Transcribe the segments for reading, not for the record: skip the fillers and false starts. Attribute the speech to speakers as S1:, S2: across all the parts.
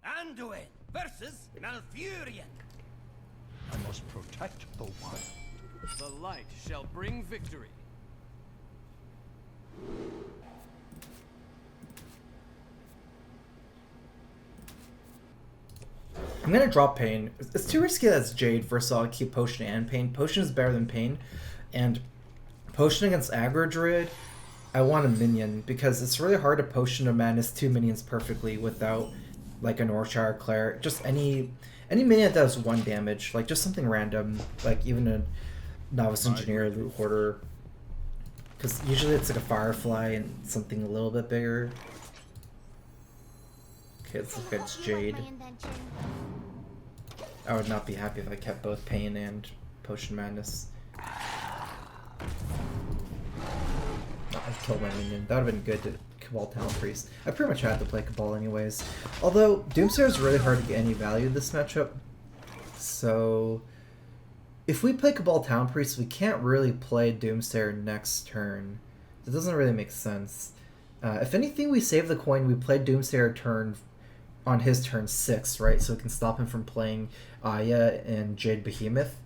S1: Anduin versus Malfurion.
S2: I must protect the wild.
S3: The light shall bring victory.
S4: I'm gonna drop Pain. It's too risky that it's Jade versus I'll keep Potion and Pain. Potion is better than Pain, and Potion against Aggro Druid, I want a minion because it's really hard to Potion of Madness 2 minions perfectly without like an Orchard Claire. Just any minion that does 1 damage, like just something random, like even a Novice Engineer, Loot Hoarder. Because usually it's like a Firefly and something a little bit bigger. Okay, let's look at Jade. I would not be happy if I kept both Pain and Potion Madness. I've killed my minion. That would have been good to Cabal Talent Priest. I pretty much had to play Cabal anyways. Although, Doomsayer is really hard to get any value in this matchup. So, if we play Cabal Talent Priest, we can't really play Doomsayer next turn. It doesn't really make sense. If anything, we save the coin, we play Doomsayer turn on his turn 6, right? So we can stop him from playing Aya and Jade Behemoth.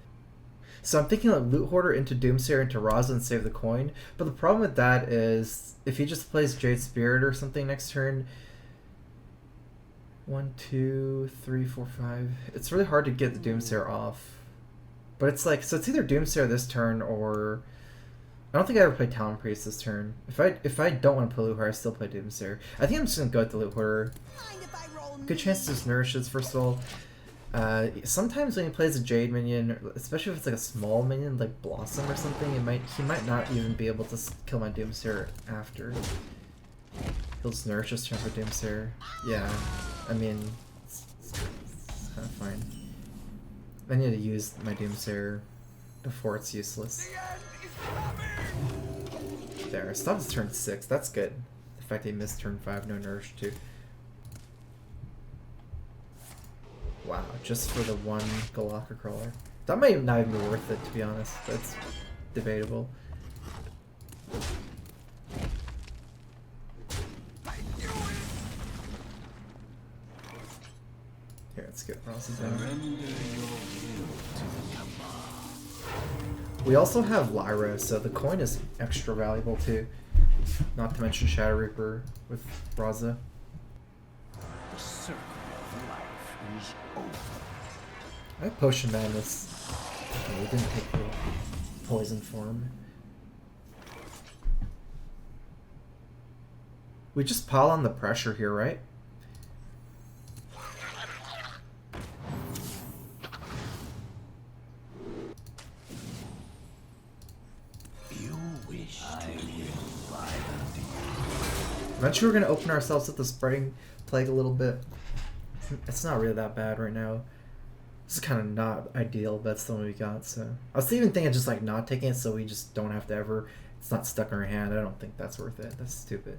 S4: So I'm thinking like Loot Hoarder into Doomsayer into Raza and save the coin. But the problem with that is if he just plays Jade Spirit or something next turn, 1, 2, 3, 4, 5. It's really hard to get the Doomsayer off. But it's like, so it's either Doomsayer this turn or I don't think I ever played Talon Priest this turn. If I don't want to play Loot Hoarder, I still play Doomsayer. I think I'm just gonna go with the Loot Hoarder. Good chance to just nourishes first of all. Sometimes when he plays a Jade minion, especially if it's like a small minion like Blossom or something, he might not even be able to kill my Doomsayer after. He'll just nourish his turn for Doomsayer. Yeah, I mean, it's kind of fine. I need to use my Doomsayer before it's useless. There, stop his turn 6. That's good. The fact he missed turn 5, no nourish too. Wow, just for the 1 Galaka Crawler. That might not even be worth it, to be honest. That's debatable. Here, let's get Raza down. We also have Lyra, so the coin is extra valuable too. Not to mention Shadowreaper with Raza.
S2: The circle of life is over.
S4: I have Potion Madness. Oh, we didn't take the poison form. We just pile on the pressure here, right?
S2: You wish to live violently.
S4: Eventually we're going to open ourselves up the Spreading Plague a little bit. It's not really that bad right now. This is kind of not ideal, but it's the one we got, so... I was even thinking just like not taking it so we just don't have to ever... It's not stuck in our hand. I don't think that's worth it. That's stupid.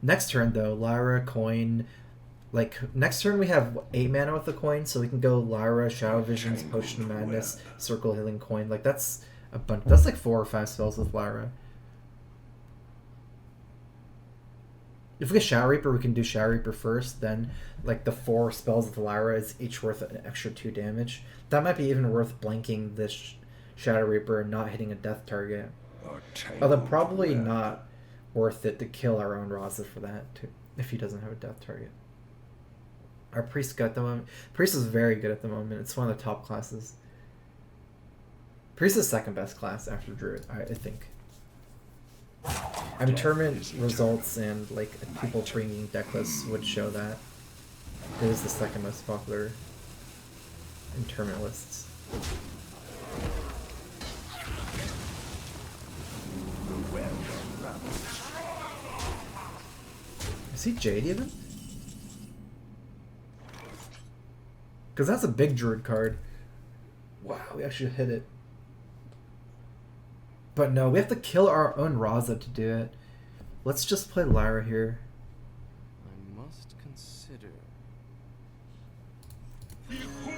S4: Next turn though, Lyra, coin... Like, next turn we have 8 mana with the coin, so we can go Lyra, Shadow Visions, Potion of Madness, Circle Healing Coin. Like, that's a bunch... That's like 4 or 5 spells with Lyra. If we get Shadowreaper, we can do Shadowreaper first, then like the 4 spells with Lyra is each worth an extra 2 damage. That might be even worth blanking this Shadowreaper and not hitting a death target. Although probably not worth it to kill our own Raza for that, too, if he doesn't have a death target. Our Priest got the moment. Priest is very good at the moment. It's one of the top classes. Priest is second best class after Druid, I think. I mean, tournament results and like people bringing deck lists would show that it is the second most popular in tournament lists. Is he Jade even? Because that's a big Druid card. Wow, we actually hit it. But no, we have to kill our own Raza to do it. Let's just play Lyra here.
S3: I must consider.
S5: Behold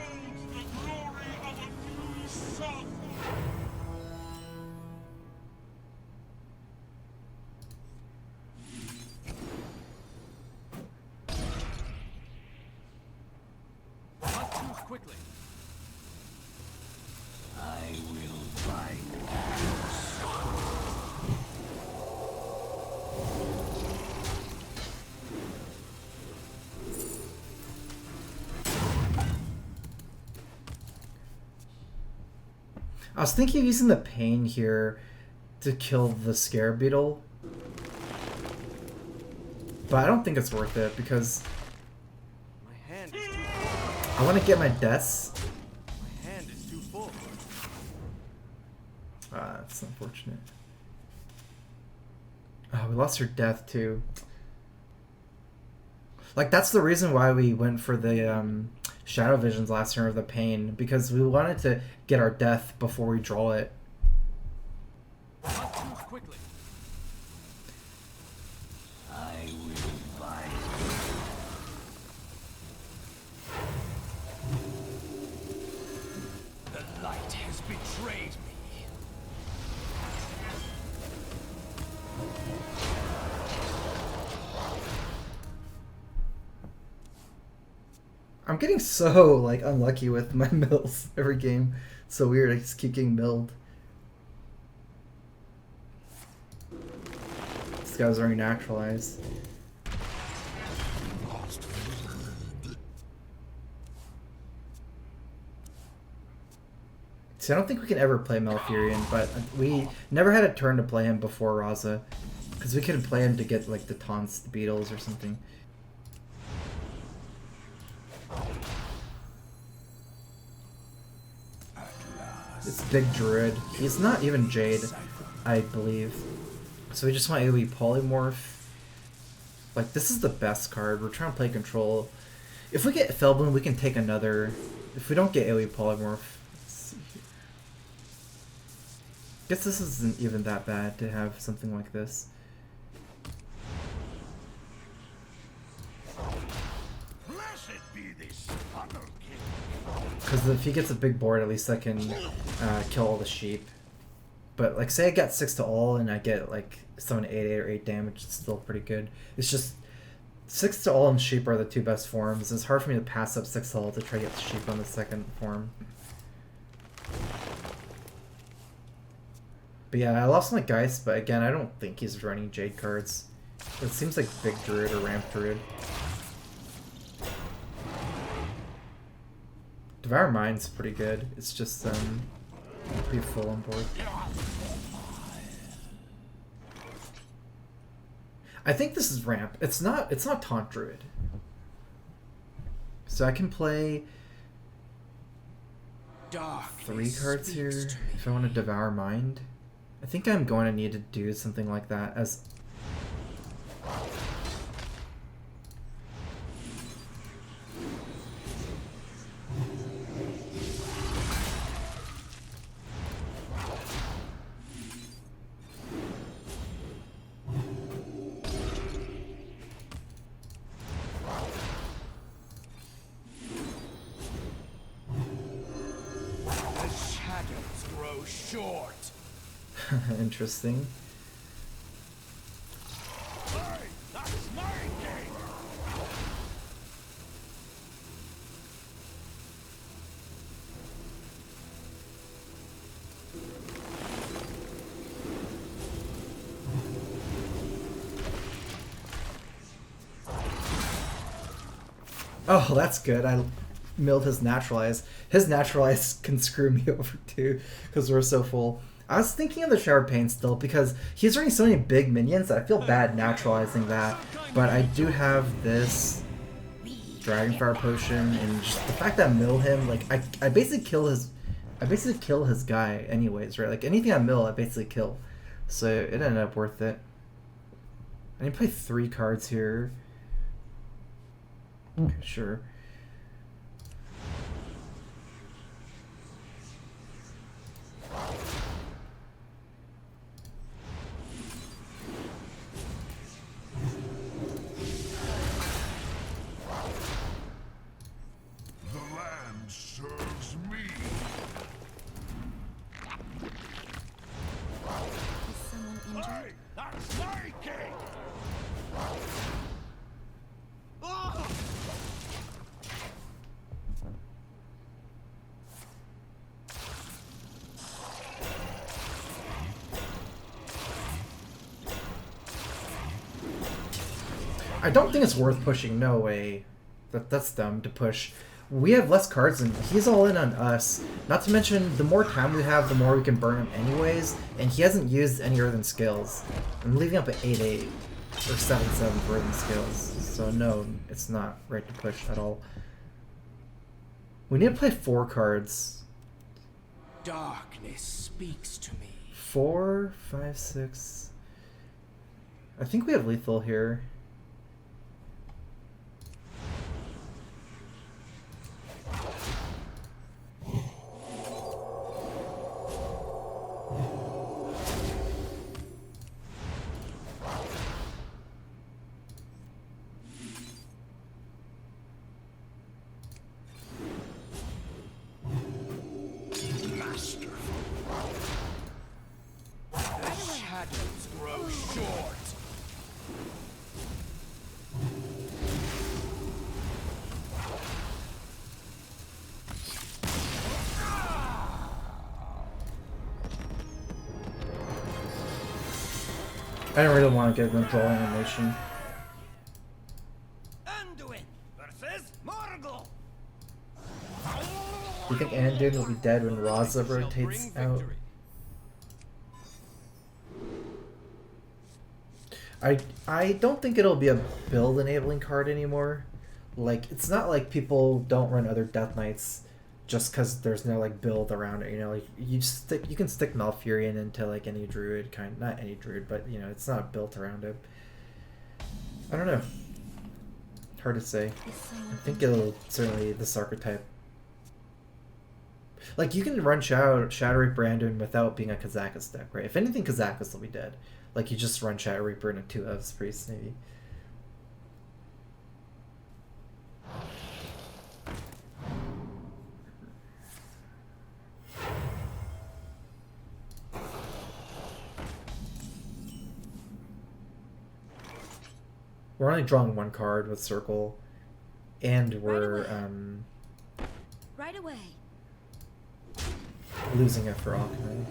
S5: the glory of a new sun!
S3: quickly.
S2: I will find
S4: I was thinking of using the pain here to kill the scare beetle, but I don't think it's worth it because
S3: My hand is too full.
S4: I want to get my deaths.
S3: My hand is too full.
S4: That's unfortunate. Oh, we lost her death too. Like, that's the reason why we went for the Shadow Visions last turn of the pain, because we wanted to get our death before we draw it.
S3: Must move quickly.
S2: I will find the light has betrayed me.
S4: I'm getting so, like, unlucky with my mills every game. It's so weird, I just keep getting milled. This guy's already naturalized. See, I don't think we can ever play Malfurion, but we never had a turn to play him before Raza. Because we couldn't play him to get, like, the taunts, the beetles, or something. It's Big Druid. He's not even Jade, I believe. So we just want AoE Polymorph. Like, this is the best card. We're trying to play control. If we get Felbloom, we can take another. If we don't get AoE Polymorph, let's see here. Guess this isn't even that bad to have something like this.
S5: Blessed be this funnel king.
S4: Because if he gets a big board, at least I can kill all the sheep. But, like, say I get 6 to all and I get, like, 7, 8, or 8 damage, it's still pretty good. It's just 6 to all and sheep are the two best forms. It's hard for me to pass up 6 to all to try to get the sheep on the second form. But yeah, I lost my Geist, but again, I don't think he's running Jade cards. It seems like Big Druid or Ramp Druid. Devour Mind's pretty good. It's just pretty full on board. I think this is Ramp. It's not Taunt Druid. So I can play 3 cards here if I want to Devour Mind. I think I'm going to need to do something like that as interesting.
S5: Hey, that's my game.
S4: Oh, that's good. I milled his Naturalize. His Naturalize can screw me over too, because we're so full. I was thinking of the Shower Pain still, because he's running so many big minions that I feel bad naturalizing that. But I do have this Dragonfire Potion, and just the fact that I mill him, like, I basically kill his guy anyways, right? Like, anything I mill, I basically kill. So it ended up worth it. I need to play 3 cards here. Okay, sure.
S5: The land serves me.
S6: Is someone injured?
S5: Hey, that's my game. Ah!
S4: I don't think it's worth pushing. No way. That's dumb to push. We have less cards and he's all in on us. Not to mention, the more time we have, the more we can burn him anyways. And he hasn't used any earthen skills. I'm leaving up at 8-8 or 7-7 for earthen skills. So no, it's not right to push at all. We need to play 4 cards.
S2: Darkness speaks to me.
S4: 4, 5, 6. I think we have lethal here.
S2: Shadows grow short.
S4: I don't really want to get into draw animation.
S1: Anduin versus Morgul.
S4: Do you think Anduin will be dead when Raza rotates out? I don't think it'll be a build enabling card anymore. Like, it's not like people don't run other Death Knights just because there's no like build around it, you know. Like you can stick Malfurion into like any druid not any druid, but you know, it's not built around it. I don't know. Hard to say. I think it'll certainly this archetype. Like you can run Shadowreaper Anduin without being a Kazakus deck, right? If anything, Kazakus will be dead. Like you just run Shadowreaper and a 2 of Priest maybe. We're only drawing 1 card with Circle, and we're
S6: Right away.
S4: losing it for Alchemy.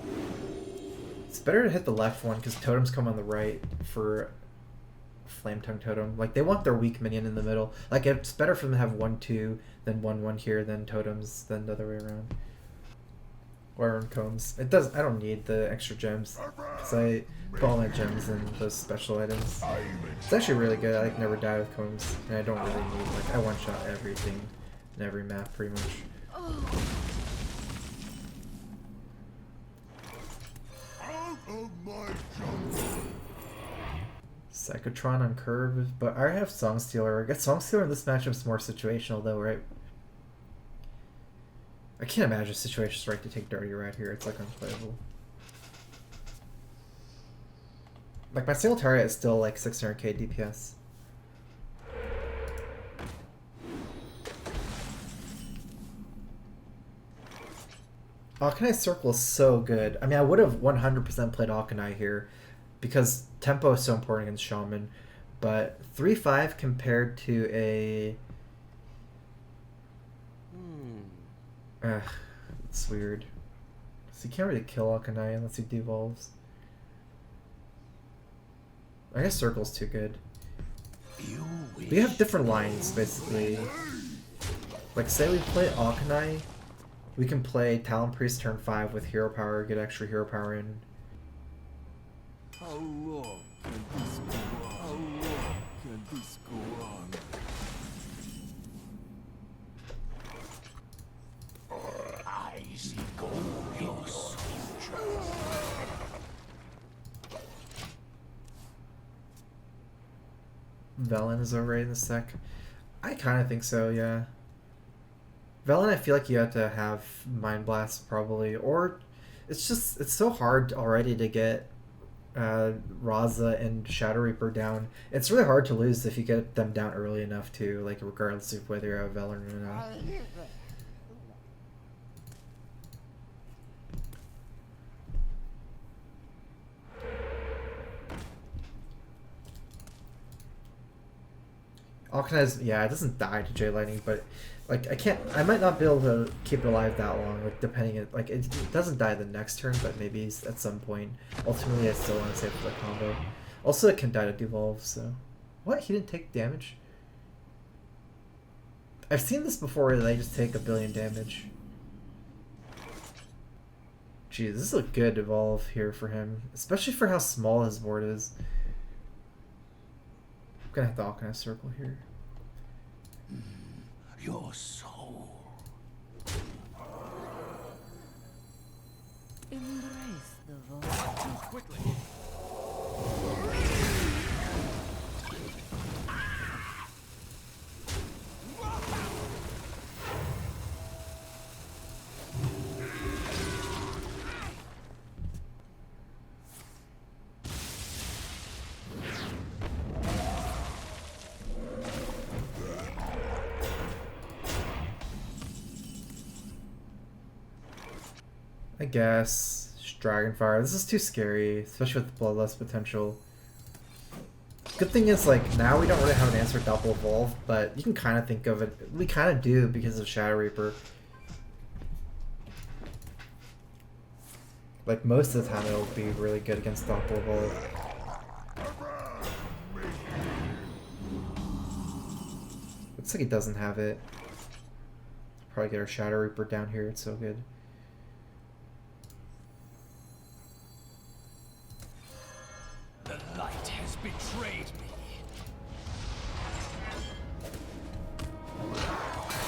S4: It's better to hit the left one because totems come on the right for Flame Tongue Totem. Like they want their weak minion in the middle. Like it's better for them to have 1-2 than 1-1 here than totems than the other way around. Or in combs. It does. I don't need the extra gems because I put all my gems in those special items. It's actually really good. I like never die with combs, and I don't really need like I one shot everything in every map pretty much.
S5: Out of my jungle.
S4: Psychotron on curve, but I have Song Stealer. I guess Song Stealer in this matchup is more situational though, right? I can't imagine situations right to take Dirty right here. It's like unplayable. Like my single target is still like 600k DPS. Alkanai Circle is so good. I mean, I would have 100% played Alkanai here because tempo is so important against Shaman, but 3-5 compared to a... it's weird. So you can't really kill Alkanai unless he devolves. I guess Circle's too good. We have different lines, basically. Like, say we play Alkanai, we can play Talon Priest turn 5 with hero power, get extra hero power in.
S3: How long can this go on? How long can this go on?
S2: I see gold in your future.
S4: Velen is already in the sec. I kind of think so, yeah. Velen, I feel like you have to have Mind Blast probably, or it's just, it's so hard already to get Raza and Shadowreaper down. It's really hard to lose if you get them down early enough too, like regardless of whether you're a Velen or not. Alkanai's, yeah, it doesn't die to J Lightning, but like I might not be able to keep it alive that long, like depending it doesn't die the next turn, but maybe at some point. Ultimately I still want to save for the combo. Also it can die to devolve, so What? He didn't take damage? I've seen this before where they just take 1 billion damage. Geez, this is a good evolve here for him. Especially for how small his board is. I'm gonna have to Alchemist Circle here.
S2: Your soul.
S6: Embrace the void.
S1: Quickly.
S4: I guess. Dragonfire. This is too scary, especially with the Bloodlust potential. Good thing is, like, now we don't really have an answer double evolve, but you can kind of think of it. We kind of do because of Shadow Reaper. Like, most of the time it'll be really good against double evolve. Looks like he doesn't have it. Probably get our Shadow Reaper down here, it's so good.
S2: The light has betrayed me.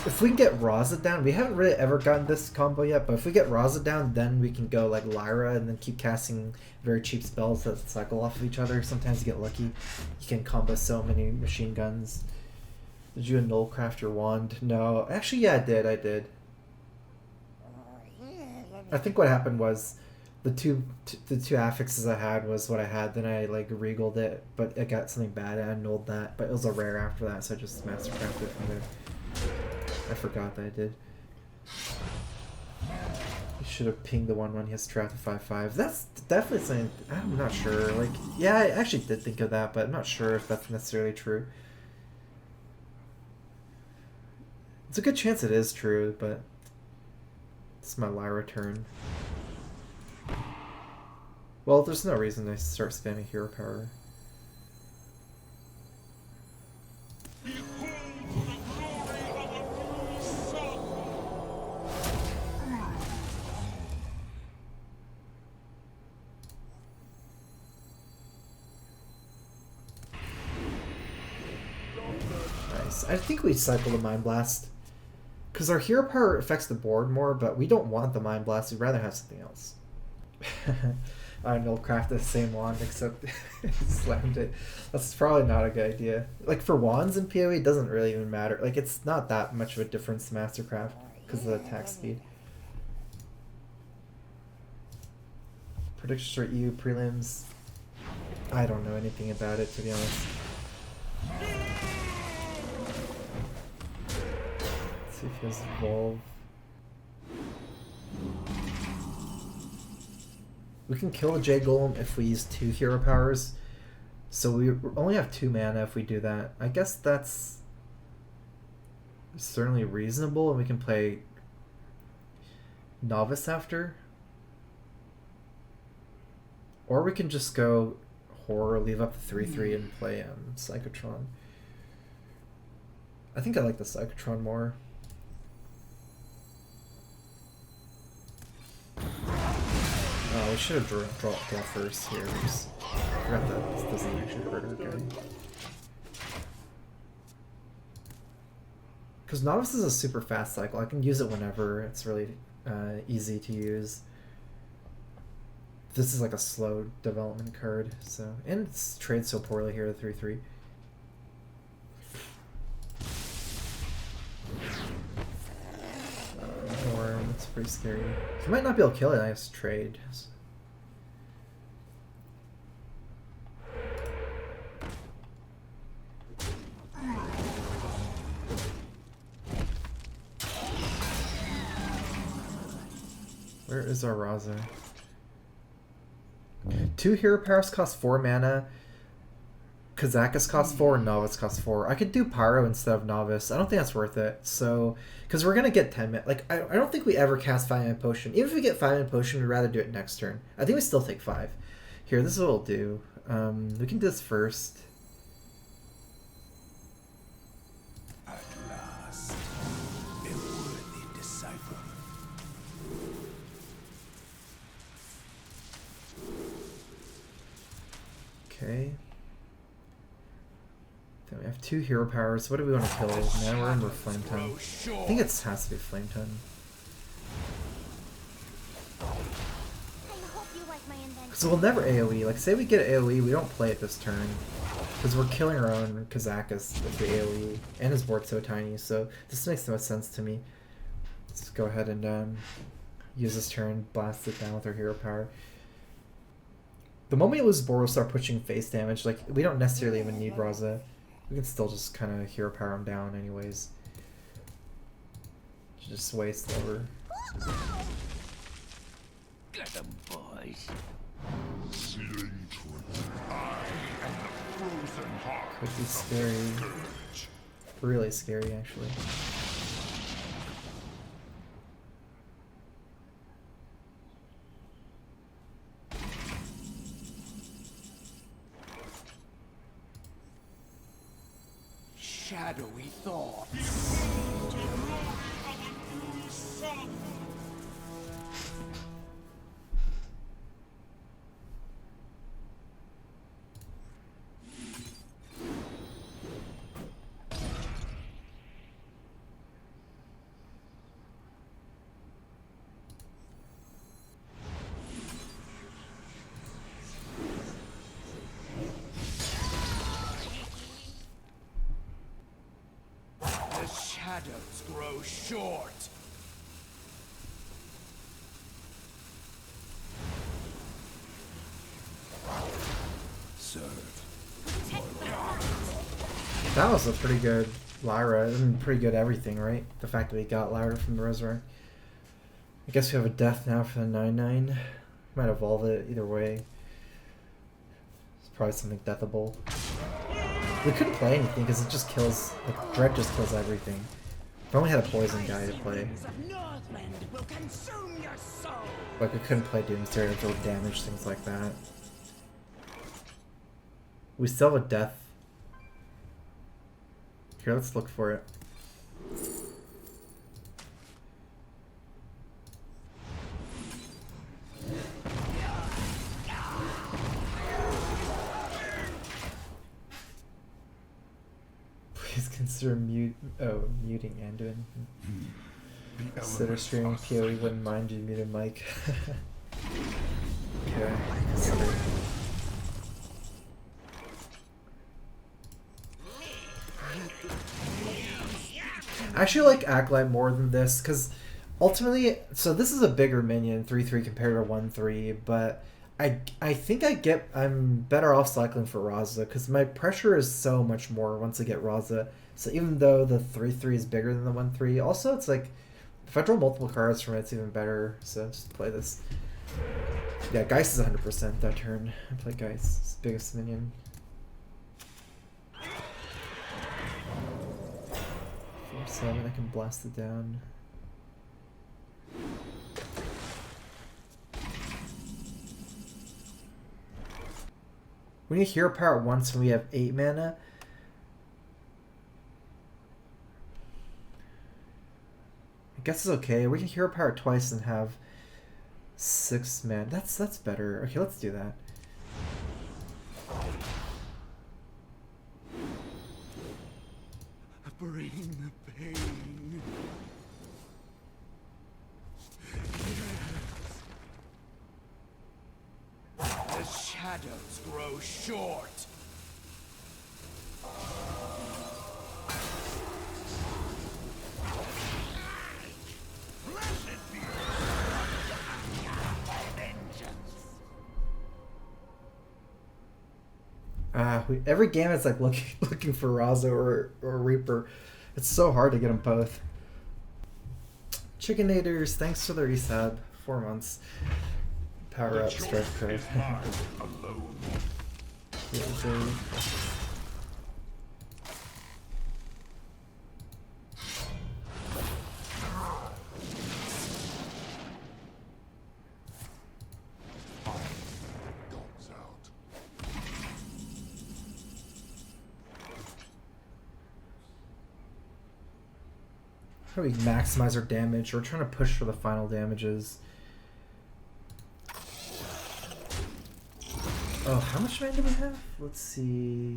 S4: If we get Raza down, we haven't really ever gotten this combo yet, but if we get Raza down, then we can go like Lyra and then keep casting very cheap spells that cycle off of each other. Sometimes you get lucky. You can combo so many machine guns. Did you annul craft your wand? No. Actually, yeah, I did. I think what happened was the two affixes I had was what I had, then I like regaled it, but I got something bad and I annulled that, but it was a rare after that, so I just mastercrafted it from there. I forgot that I did. You should have pinged the 1/1 he has to draft a 5/5. That's definitely something. I'm not sure. Like, yeah, I actually did think of that, but I'm not sure if that's necessarily true. It's a good chance it is true, but it's my Lyra turn. Well, there's no reason to start spamming hero power. Nice. I think we cycle the Mind Blast. Because our hero power affects the board more, but we don't want the Mind Blast. We'd rather have something else. I know, craft the same wand, except slammed it. That's probably not a good idea. Like, for wands in PoE, it doesn't really even matter. Like, it's not that much of a difference to Mastercraft because of the attack speed. Predictions for EU prelims. I don't know anything about it, to be honest. Let's see if he has Evolve. We can kill a Jade Golem if we use 2 hero powers. So we only have 2 mana if we do that. I guess that's certainly reasonable, and we can play Novice after. Or we can just go Horror, leave up the 3/3 and play Psychotron. I think I like the Psychotron more. Oh, we should have draw first here. Just forgot that this doesn't actually hurt our guy. Because Novice is a super fast cycle. I can use it whenever. It's really easy to use. This is like a slow development card, so, and it's trades so poorly here, the 3/3. Worm, that's pretty scary. He might not be able to kill it. I have to trade. Where is our Raza? 2 hero powers cost 4 mana. Kazakus costs 4 and Novice costs 4. I could do Pyro instead of Novice. I don't think that's worth it. So, because we're gonna get 10 mana. Like, I don't think we ever cast 5-mana Potion. Even if we get 5-mana Potion, we'd rather do it next turn. I think we still take 5. Here, this is what we'll do. We can do this first. Okay. Then we have 2 hero powers. What do we want to kill? Now we're into Flame Tongue. I think it has to be Flame Tongue. Because we'll never AoE. Like, say we get AoE, we don't play it this turn. Because we're killing our own Kazakus with the AoE. And his board's so tiny, so this makes the most sense to me. Let's go ahead and use this turn, blast it down with our hero power. The moment we lose board, we'll start pushing face damage. Like, we don't necessarily even need Raza. We can still just kind of hero power him down anyways. Just way slower.
S2: Get them, boys.
S4: Could be scary. Really scary, actually.
S2: Shadowy thoughts. Shadows grow short. Serve.
S4: That was a pretty good Lyra. I mean, pretty good everything, right? The fact that we got Lyra from the Resurrect. I guess we have a death now for the 9/9. Might evolve it either way. It's probably something deathable. We couldn't play anything because it just kills. Like, Dread just kills everything. If I only had a poison guy to play. Like, we couldn't play Doomsday or throw damage, things like that. We still have a death. Here, let's look for it. Please consider muting Anduin. Consider streaming PoE, wouldn't mind you muted Mike. Okay, consider. I actually like Acolyte more than this, because ultimately, so this is a bigger minion, 3/3 compared to 1/3, but I think I'm better off cycling for Raza, because my pressure is so much more once I get Raza. So even though the 3/3 is bigger than the 1/3, also it's like, if I draw multiple cards from it, it's even better, so just play this. Yeah, Geist is 100% that turn. I play Geist, it's the biggest minion. 4/7, I can blast it down. We need hero power once when we have 8 mana. I guess it's okay. We can hero power twice and have 6 mana. That's better. Okay, let's do that.
S2: Bring the pain. The shadows grow short.
S4: Every game it's like looking for Raza or Reaper. It's so hard to get them both. Chickenators, thanks for the resub. 4 months. Power up, StrifeCro. How do we maximize our damage? We're trying to push for the final damages. Oh, How much mana do we have? Let's see.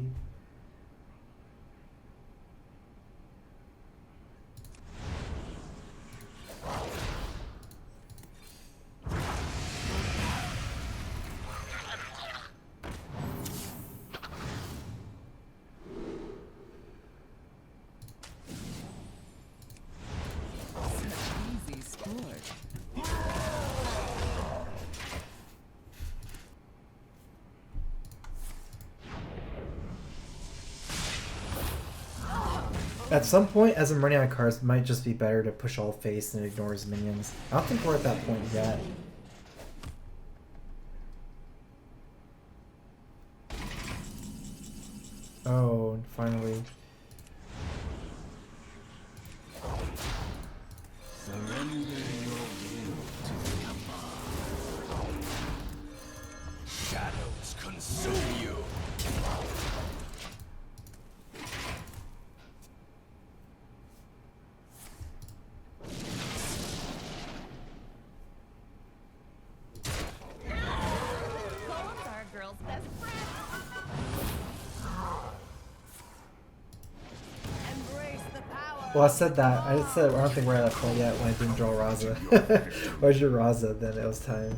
S6: Easy sport.
S4: At some point, as I'm running out of cards, it might just be better to push all face and ignore his minions. I don't think we're at that point yet. Oh, and finally.
S3: Surrender your will to the shadows consume you.
S6: Poems are a girl's best friend. Embrace the power.
S4: Well, I said that. I said I don't think we're at that point yet when I didn't draw Raza. Where's your Raza? Then it was time.